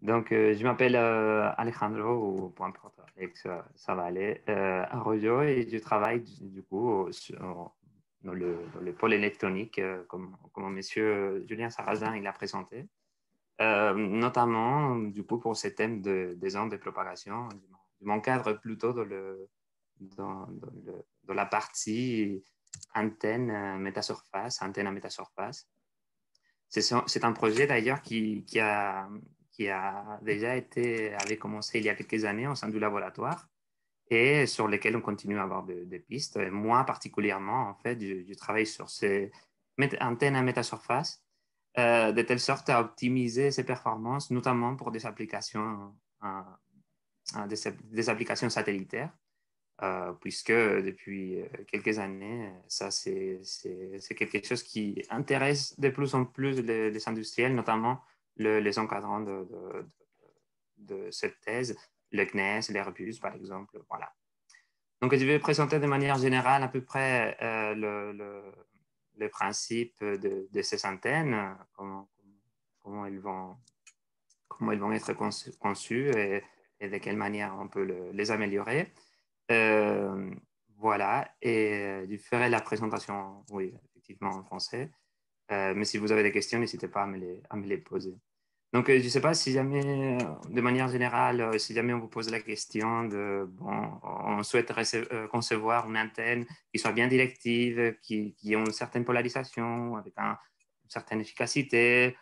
Je m'appelle Alejandro, ou peu importe, Alex, ça va aller, Arroyo, et je travaille du coup dans le pôle électronique, comme monsieur Julien Sarrazin il l'a présenté. Notamment, du coup, pour ces thèmes des ondes de propagation. Je m'encadre plutôt dans la partie antenne métasurface, antenne à métasurface. C'est un projet d'ailleurs qui a déjà avait commencé il y a quelques années au sein du laboratoire et sur lesquels on continue à avoir des pistes. Et moi, particulièrement, en fait, je travaille sur ces antennes à métasurface de telle sorte à optimiser ses performances, notamment pour des applications, des applications satellitaires. Puisque depuis quelques années, ça c'est quelque chose qui intéresse de plus en plus les industriels, notamment les encadrants de cette thèse, le CNES, l'Airbus par exemple. Voilà. Donc je vais présenter de manière générale à peu près le principe de ces antennes, comment comment ils vont être conçus et de quelle manière on peut les améliorer. Euh, voilà, et je ferai la présentation, oui, effectivement, en français. Mais si vous avez des questions, n'hésitez pas à me les poser. Je ne sais pas si jamais, de manière générale, si jamais on vous pose la question de, bon, on souhaite concevoir une antenne qui soit bien directive, qui ait une certaine polarisation, avec une certaine efficacité,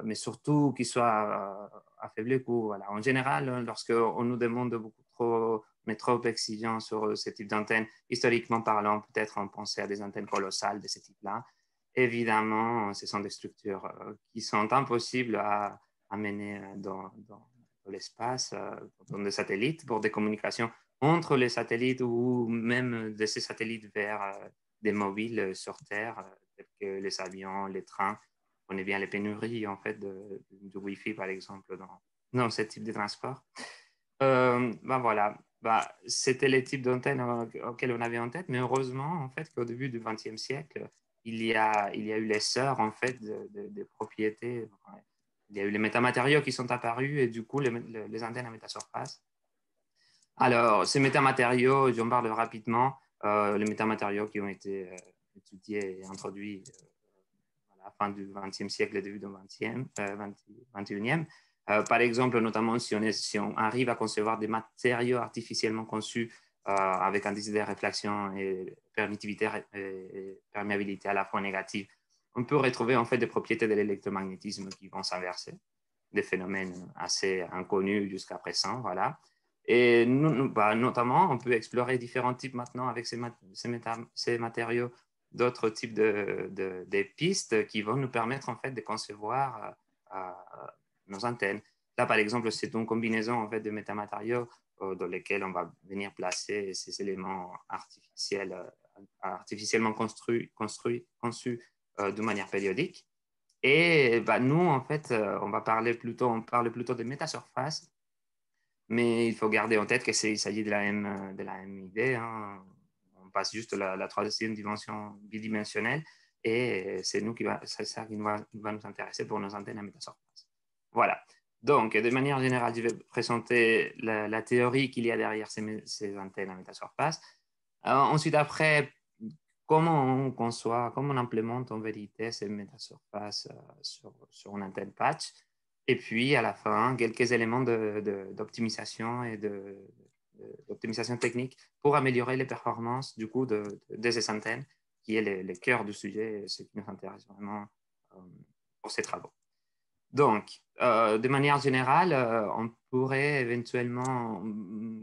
mais surtout qui soit à faible coût. Voilà. En général, lorsqu'on nous demande beaucoup trop, on est trop exigeant sur ce type d'antenne, historiquement parlant, peut-être on pensait à des antennes colossales de ce type-là. Évidemment, ce sont des structures qui sont impossibles à mener dans l'espace, dans des satellites, pour des communications entre les satellites ou même de ces satellites vers des mobiles sur Terre, tels que les avions, les trains. On connaît bien les pénuries en fait du Wi-Fi, par exemple, dans ce type de transport. Ben voilà, c'était les types d'antennes auxquels on avait en tête, mais heureusement, en fait, qu'au début du XXe siècle, il y a eu l'essor, en fait, de propriétés. Il y a eu les métamatériaux qui sont apparus et du coup, les antennes à métasurface. Alors, ces métamatériaux, j'en parle rapidement, les métamatériaux qui ont été étudiés et introduits à la fin du XXe siècle et début du XXIe. Par exemple, notamment si on arrive à concevoir des matériaux artificiellement conçus avec un indice de réflexion et permittivité et perméabilité à la fois négative, on peut retrouver en fait des propriétés de l'électromagnétisme qui vont s'inverser, des phénomènes assez inconnus jusqu'à présent, voilà. Et notamment, on peut explorer différents types maintenant avec ces matériaux, d'autres types de pistes qui vont nous permettre en fait de concevoir nos antennes. Là, par exemple, c'est une combinaison en fait de métamatériaux dans lesquels on va venir placer ces éléments artificiels, artificiellement conçus de manière périodique. Et nous, en fait, on parle plutôt de métasurface, mais il faut garder en tête qu'il s'agit de la même idée. Hein. On passe juste la troisième dimension bidimensionnelle et c'est ça qui va nous intéresser pour nos antennes à métasurface. Voilà. Donc, de manière générale, je vais présenter la théorie qu'il y a derrière ces antennes à métasurface. Ensuite, après, comment on conçoit, comment on implémente en vérité ces métasurfaces sur une antenne patch. Et puis, à la fin, quelques éléments d'optimisation et d'optimisation technique pour améliorer les performances du coup de ces antennes, qui est le cœur du sujet, ce qui nous intéresse vraiment euh, pour ces travaux. Donc, de manière générale, on pourrait éventuellement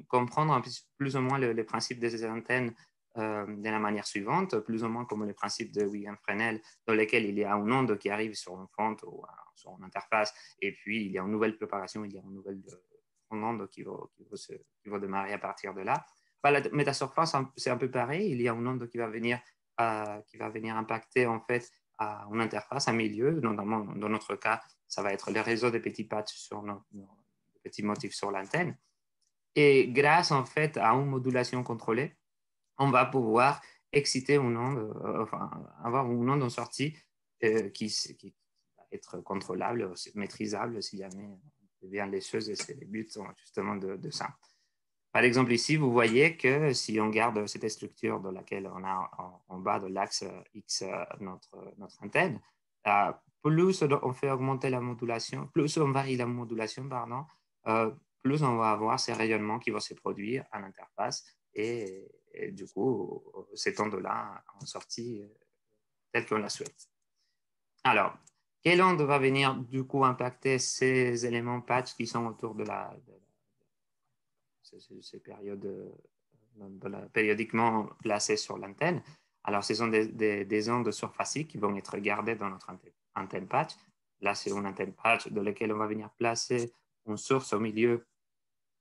comprendre plus ou moins le principe de ces antennes de la manière suivante, plus ou moins comme le principe de William-Fresnel, dans lequel il y a une onde qui arrive sur une fente ou sur une interface, et puis il y a une nouvelle propagation, il y a une nouvelle onde qui va démarrer à partir de là. La métasurface, c'est un peu pareil, il y a une onde qui va venir impacter en fait à une interface, un milieu, notamment dans notre cas, ça va être le réseau de petits patchs sur nos petits motifs sur l'antenne. Et grâce en fait à une modulation contrôlée, on va pouvoir exciter une onde, enfin avoir une onde en sortie qui va être contrôlable, maîtrisable si jamais bien les choses et c'est les buts justement de ça. Par exemple, ici, vous voyez que si on garde cette structure dans laquelle on a en bas de l'axe X notre antenne, plus on fait augmenter la modulation, plus on varie la modulation, pardon, plus on va avoir ces rayonnements qui vont se produire à l'interface et du coup, ces ondes-là en sortie telle qu'on la souhaite. Alors, quelle onde va venir du coup impacter ces éléments patch qui sont autour de ces périodes périodiquement placées sur l'antenne? Alors, ce sont des ondes surfaciques qui vont être gardées dans notre antenne patch. Là, c'est une antenne patch dans laquelle on va venir placer une source au milieu,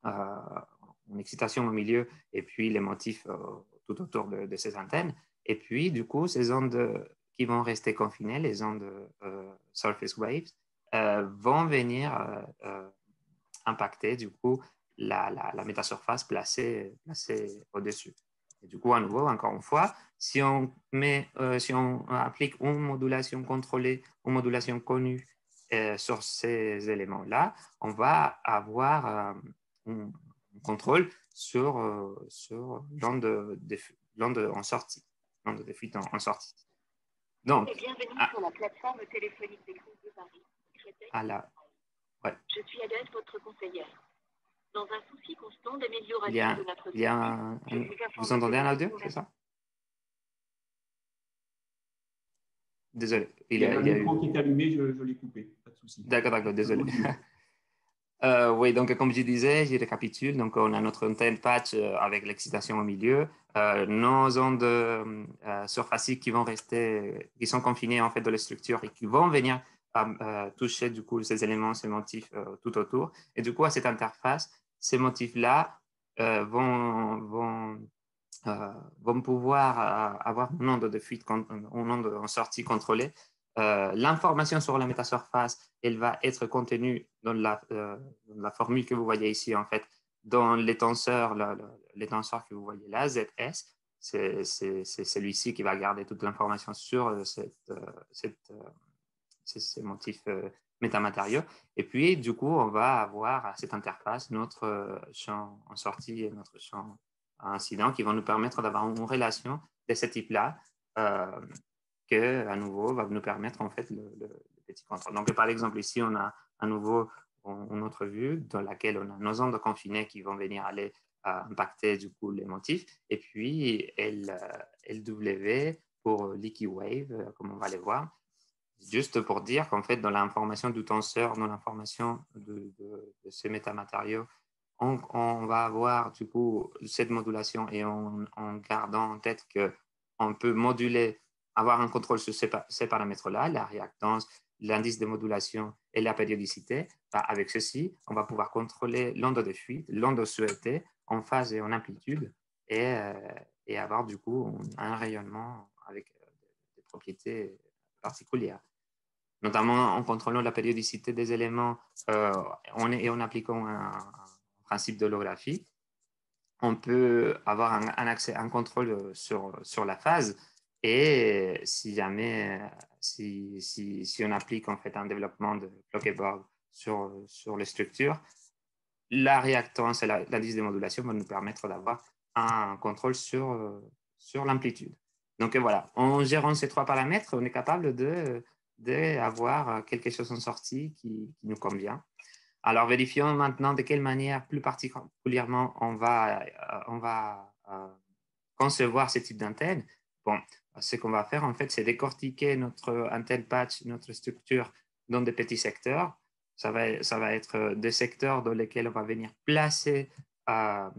une excitation au milieu, et puis les motifs tout autour de ces antennes. Et puis, du coup, ces ondes qui vont rester confinées, les ondes surface waves, vont venir impacter, du coup, la métasurface placée au-dessus. Et du coup, à nouveau, encore une fois, si on applique une modulation contrôlée, une modulation connue sur ces éléments-là, on va avoir un contrôle sur l'onde en sortie, l'onde de fuite en sortie. Donc, bienvenue sur la plateforme téléphonique des Crous de Paris. Ouais. Je suis Adèle, votre conseillère. Dans un souci constant d'amélioration de notre service, vous entendez un audio, c'est ça? Désolé. Il y a un micro qui est allumé, je l'ai coupé, pas de souci. D'accord, désolé. Oui, donc comme je disais, je récapitule. Donc, on a notre antenne patch avec l'excitation au milieu, nos ondes surfaciques qui vont rester, qui sont confinées en fait dans les structures et qui vont venir toucher du coup ces éléments, ces motifs tout autour. Et du coup, à cette interface, ces motifs-là vont pouvoir avoir une onde de fuite, une onde en sortie contrôlée. L'information sur la métasurface, elle va être contenue dans la formule que vous voyez ici, en fait, dans les tenseurs, les tenseurs que vous voyez là, ZS. C'est celui-ci qui va garder toute l'information sur ces motifs métamatériaux. Et puis, du coup, on va avoir à cette interface notre champ en sortie et notre champ incident qui vont nous permettre d'avoir une relation de ce type-là que, à nouveau, va nous permettre en fait le petit contrôle. Donc, par exemple, ici, on a à nouveau une autre vue dans laquelle on a nos ondes confinées qui vont venir aller impacter du coup les motifs. Et puis, LW pour Leaky Wave, comme on va les voir. Juste pour dire qu'en fait, dans l'information du tenseur, dans l'information de ces métamatériaux, on va avoir du coup cette modulation et en gardant en tête qu'on peut moduler, avoir un contrôle sur ces paramètres-là, la réactance, l'indice de modulation et la périodicité. Avec ceci, on va pouvoir contrôler l'onde de fuite, l'onde souhaitée en phase et en amplitude et avoir du coup un rayonnement avec des propriétés particulières, notamment en contrôlant la périodicité des éléments et en appliquant un principe d'holographie. On peut avoir un contrôle sur la phase et si jamais, si on applique en fait un développement de blockable sur les structures, la réactance et l'indice de modulation vont nous permettre d'avoir un contrôle sur l'amplitude. Donc voilà, en gérant ces trois paramètres, on est capable d'avoir quelque chose en sortie qui nous convient. Alors, vérifions maintenant de quelle manière, plus particulièrement, on va concevoir ce type d'antenne. Bon, ce qu'on va faire, en fait, c'est décortiquer notre antenne patch, notre structure dans des petits secteurs. Ça va être des secteurs dans lesquels on va venir placer un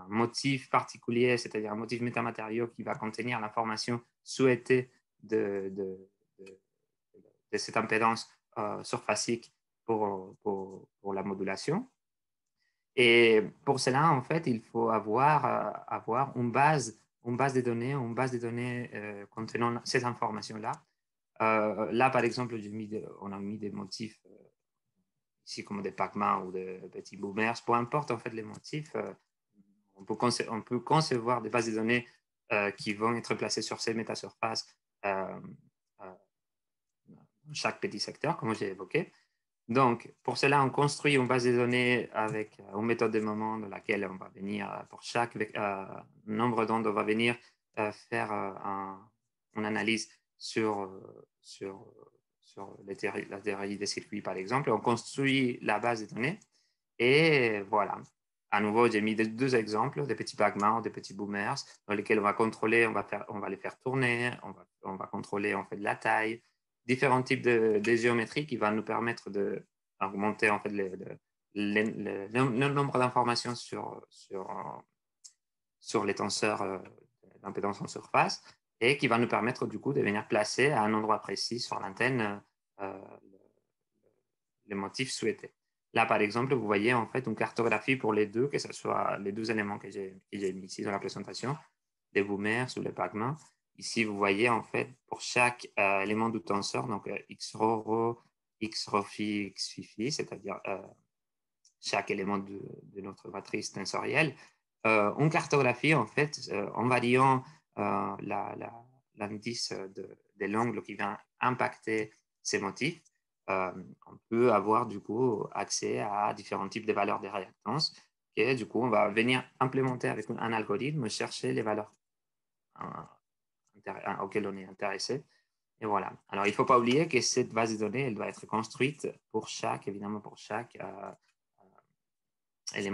motif particulier, c'est-à-dire un motif métamatériau qui va contenir l'information souhaitée de cette impédance surfacique pour la modulation. Et pour cela, en fait, il faut avoir une base de données contenant ces informations-là. Là, par exemple, on a mis des motifs ici comme des Pac-Man ou des petits boomers. Peu importe en fait les motifs, on peut concevoir des bases de données qui vont être placées sur ces métasurfaces chaque petit secteur, comme j'ai évoqué. Donc, pour cela, on construit une base de données avec une méthode de moment dans laquelle on va venir, pour chaque nombre d'ondes, on va venir faire une analyse sur la théorie des circuits, par exemple. On construit la base de données et voilà. À nouveau, j'ai mis deux exemples, des petits bagmans, des petits boomers, dans lesquels on va contrôler, on va les faire tourner, on va contrôler en fait la taille, différents types de géométrie qui vont nous permettre d'augmenter en fait le nombre d'informations sur les tenseurs d'impédance en surface et qui va nous permettre du coup de venir placer à un endroit précis sur l'antenne les motifs souhaités. Là, par exemple, vous voyez en fait une cartographie pour les deux, que ce soit les deux éléments que j'ai mis ici dans la présentation, les boomers ou les bagmans. Ici, vous voyez en fait pour chaque élément du tenseur, donc x rho rho, x rho phi, x phi phi, c'est-à-dire chaque élément de notre matrice tensorielle, on cartographie en fait en variant l'indice de l'angle qui va impacter ces motifs. On peut avoir du coup accès à différents types de valeurs de réactance et du coup on va venir implémenter avec un algorithme, chercher les valeurs auxquelles on est intéressé. Et voilà. Alors il ne faut pas oublier que cette base de données, elle doit être construite pour chaque élément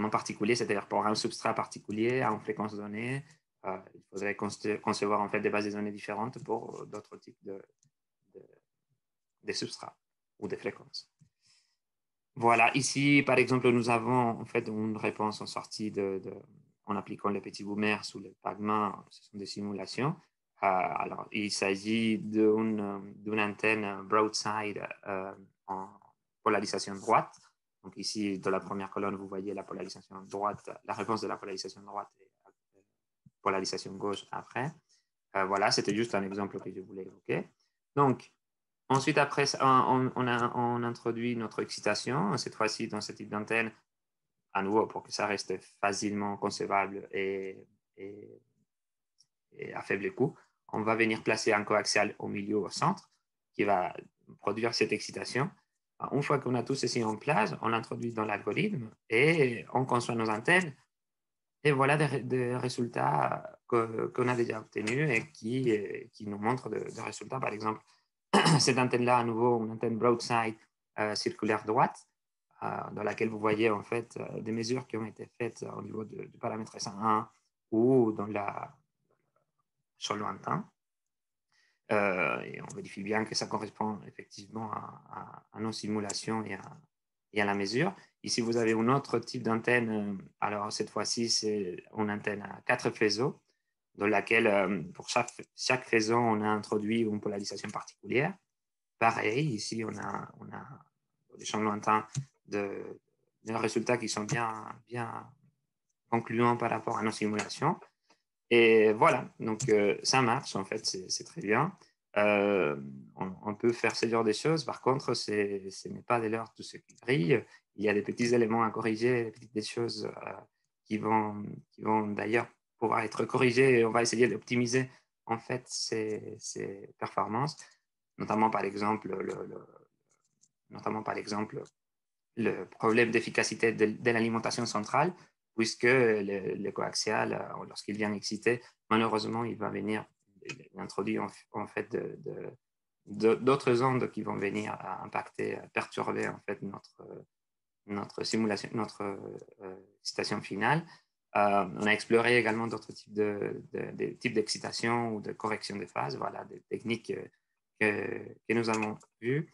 particulier, c'est-à-dire pour un substrat particulier, à une fréquence donnée. Il faudrait concevoir en fait des bases de données différentes pour d'autres types de substrats ou de fréquences. Voilà, ici, par exemple, nous avons en fait une réponse en sortie en appliquant les petits boomers ou les bagmans, ce sont des simulations. Alors, il s'agit d'une antenne broadside en polarisation droite. Donc ici, dans la première colonne, vous voyez la polarisation droite, la réponse de la polarisation droite et la polarisation gauche après. Voilà, c'était juste un exemple que je voulais évoquer. Donc, ensuite, après, on introduit notre excitation, cette fois-ci dans ce type d'antenne, à nouveau pour que ça reste facilement concevable et à faible coût. On va venir placer un coaxial au milieu, au centre, qui va produire cette excitation. Une fois qu'on a tout ceci en place, on l'introduit dans l'algorithme et on conçoit nos antennes. Et voilà des résultats qu'on a déjà obtenus et qui nous montrent des résultats. Par exemple, cette antenne-là, à nouveau, une antenne broadside circulaire droite, dans laquelle vous voyez en fait des mesures qui ont été faites au niveau du paramètre S1 ou dans la champ lointain. Et on vérifie bien que ça correspond effectivement à nos simulations et à la mesure. Ici, vous avez un autre type d'antenne. Alors, cette fois-ci, c'est une antenne à 4 faisceaux, dans laquelle, pour chaque faisceau, on a introduit une polarisation particulière. Pareil, ici, on a des champs lointains des résultats qui sont bien concluants par rapport à nos simulations. Et voilà, donc ça marche, en fait, c'est très bien. On peut faire ce genre de choses. Par contre, ce n'est pas dès lors tout ce qui brille. Il y a des petits éléments à corriger, des choses qui vont d'ailleurs pouvoir être corrigées et on va essayer d'optimiser en fait ces performances, notamment par exemple le problème d'efficacité de l'alimentation centrale, puisque le coaxial, lorsqu'il vient exciter, malheureusement, il va venir introduire en fait d'autres ondes qui vont venir impacter, perturber en fait notre simulation, notre excitation finale. On a exploré également d'autres types types d'excitation ou de correction de phase, voilà, des techniques que nous avons vues.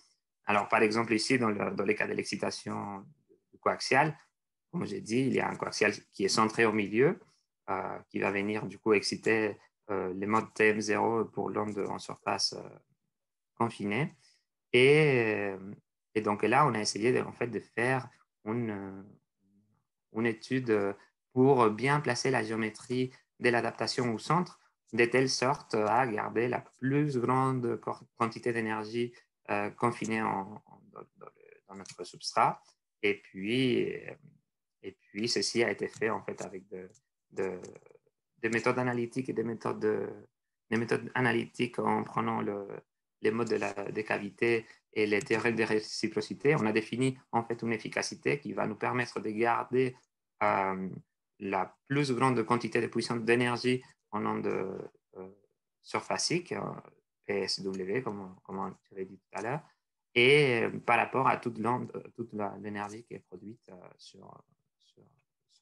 Alors, par exemple, ici, dans le cas de l'excitation coaxiale, comme j'ai dit, il y a un coaxial qui est centré au milieu, qui va venir du coup exciter les modes TM0 pour l'onde en surface confinée. Et donc là, on a essayé en fait de faire une étude pour bien placer la géométrie de l'adaptation au centre, de telle sorte à garder la plus grande quantité d'énergie confinée dans notre substrat. Et puis, ceci a été fait en fait avec des méthodes analytiques et des méthodes analytiques en prenant les modes des cavités et les théorèmes de réciprocité, on a défini en fait une efficacité qui va nous permettre de garder la plus grande quantité de puissance d'énergie en onde surfacique, PSW, comme je l'ai dit tout à l'heure, et par rapport à toute l'énergie qui est produite sur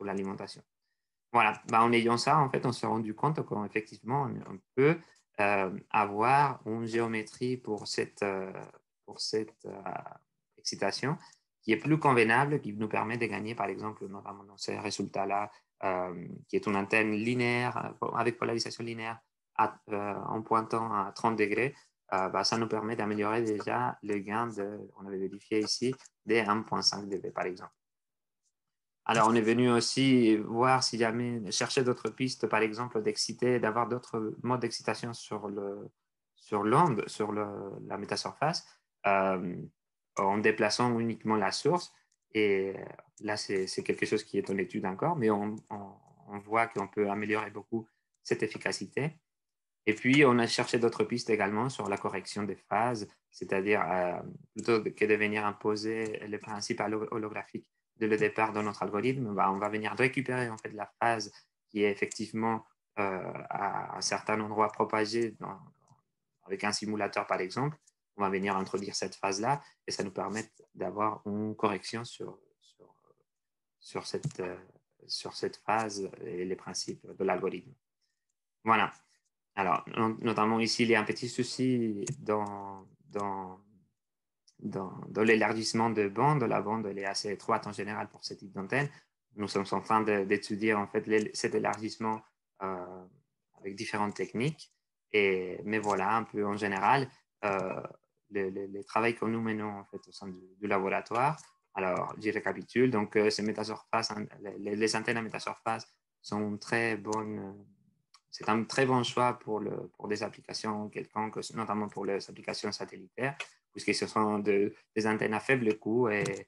l'alimentation. Voilà, en ayant ça, en fait, on s'est rendu compte qu'effectivement, on peut avoir une géométrie pour cette excitation qui est plus convenable, qui nous permet de gagner, par exemple, notamment dans ces résultats-là, qui est une antenne linéaire, avec polarisation linéaire, en pointant à 30 degrés, ça nous permet d'améliorer déjà le gain, on avait vérifié ici, de 1,5 dB, par exemple. Alors, on est venu aussi voir si jamais chercher d'autres pistes, par exemple, d'exciter, d'avoir d'autres modes d'excitation sur l'onde, sur la métasurface, en déplaçant uniquement la source. Et là, c'est quelque chose qui est en étude encore, mais on voit qu'on peut améliorer beaucoup cette efficacité. Et puis, on a cherché d'autres pistes également sur la correction des phases, c'est-à-dire plutôt que de venir imposer les principes holographiques dès le départ de notre algorithme, on va venir récupérer en fait la phase qui est effectivement à un certain endroit propagée avec un simulateur par exemple. On va venir introduire cette phase-là et ça nous permet d'avoir une correction sur cette phase et les principes de l'algorithme. Voilà. Alors, notamment ici, il y a un petit souci dans l'élargissement de bande. La bande elle est assez étroite en général pour ce type d'antenne. Nous sommes en train d'étudier en fait cet élargissement avec différentes techniques. Mais voilà, un peu en général, les travaux que nous menons en fait, au sein du laboratoire. Alors, j'y récapitule. Donc, ces métasurfaces, les antennes à métasurface sont très bonnes. C'est un très bon choix pour des applications quelconques, notamment pour les applications satellitaires, puisque ce sont des antennes à faible coût et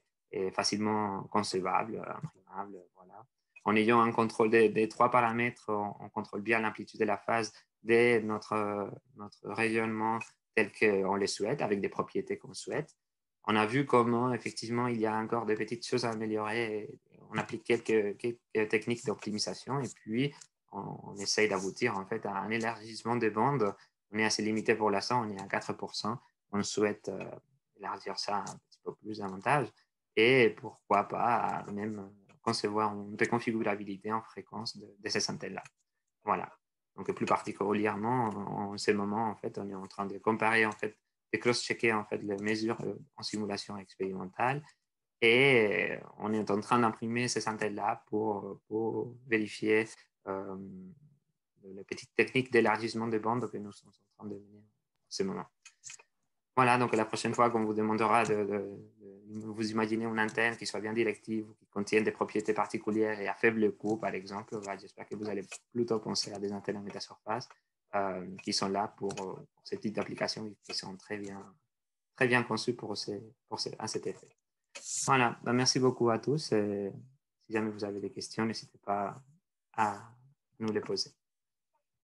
facilement concevables, imprimables. Voilà. En ayant un contrôle des 3 paramètres, on contrôle bien l'amplitude de la phase de notre rayonnement tel qu'on le souhaite, avec des propriétés qu'on souhaite. On a vu comment, effectivement, il y a encore de petites choses à améliorer. On applique quelques techniques d'optimisation et puis on essaye d'aboutir en fait à un élargissement des bandes. On est assez limité pour l'instant, on est à 4%. On souhaite élargir ça un petit peu plus davantage et pourquoi pas même concevoir une déconfigurabilité en fréquence de ces antennes-là. Voilà. Donc plus particulièrement en ce moment, en fait, on est en train de comparer, en fait, de cross-checker en fait les mesures en simulation expérimentale et on est en train d'imprimer ces antennes-là pour vérifier les petites techniques d'élargissement des bandes que nous sommes en train de mener en ce moment. Voilà, donc la prochaine fois qu'on vous demandera de vous imaginer une antenne qui soit bien directive, qui contienne des propriétés particulières et à faible coût, par exemple, j'espère que vous allez plutôt penser à des antennes à métasurface qui sont là pour ce type d'applications qui sont très bien conçues à cet effet. Voilà, merci beaucoup à tous. Et si jamais vous avez des questions, n'hésitez pas à nous les poser.